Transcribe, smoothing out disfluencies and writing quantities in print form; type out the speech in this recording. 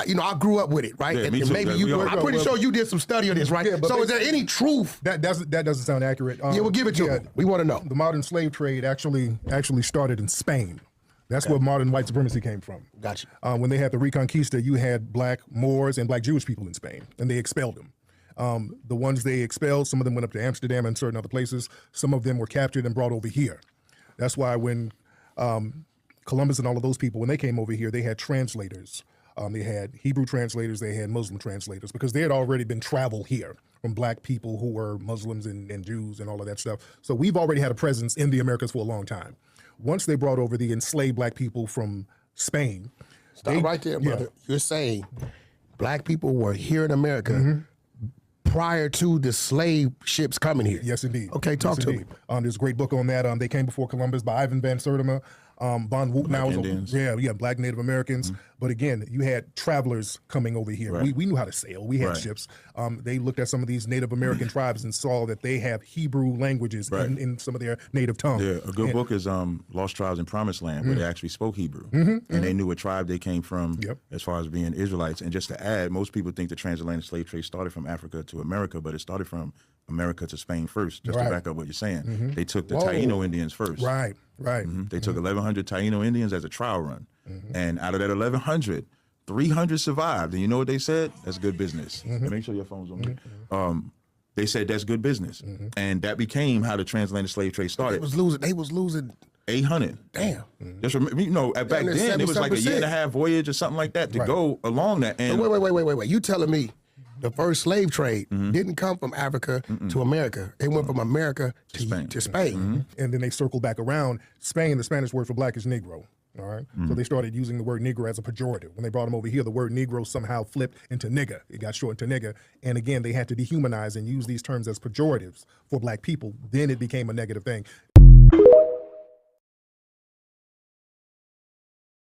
I grew up with it, right? Yeah, and me too. maybe you. I'm pretty sure you did some study on this, right? Yeah, so, is there any truth? That doesn't sound accurate. Yeah, we'll give it to them. We want to know. The modern slave trade actually started in Spain. That's where modern white supremacy came from. Gotcha. When they had the Reconquista, you had black Moors and black Jewish people in Spain, and they expelled them. The ones they expelled, some of them went up to Amsterdam and certain other places. Some of them were captured and brought over here. That's why when Columbus and all of those people, when they came over here, they had translators. They had Hebrew translators, they had Muslim translators, because they had already been travel here from black people who were Muslims and Jews and all of that stuff. So we've already had a presence in the Americas for a long time. Once they brought over the enslaved black people from Spain. Stop right there, brother. You're saying black people were here in America prior to the slave ships coming here. Yes, indeed. Okay, talk to me. There's a great book on that. They Came Before Columbus by Ivan Van Sertima. Von Woot now is black Native Americans. But again, you had travelers coming over here. Right. We knew how to sail. We had ships. They looked at some of these Native American tribes and saw that they have Hebrew languages in some of their native tongue. Yeah, a good book is Lost Tribes in Promised Land, where they actually spoke Hebrew. And they knew what tribe they came from as far as being Israelites. And just to add, most people think the transatlantic slave trade started from Africa to America, but it started from America to Spain first, just to back up what you're saying. They took the Taino Indians first. Right. They took 1,100 Taino Indians as a trial run. And out of that 1,100, 300 survived. And you know what they said? That's good business. Make sure your phone's on me. They said that's good business. And that became how the transatlantic slave trade started. They was losing 800. Damn. Just remember, back then it was like a year and a half voyage or something like that to go along that. And so wait. You telling me the first slave trade didn't come from Africa to America. It went from America to Spain. And then they circled back around. Spain, the Spanish word for black is Negro. All right. So they started using the word Negro as a pejorative. When they brought them over here, the word Negro somehow flipped into nigger. It got shortened to nigger. And again, they had to dehumanize and use these terms as pejoratives for black people. Then it became a negative thing.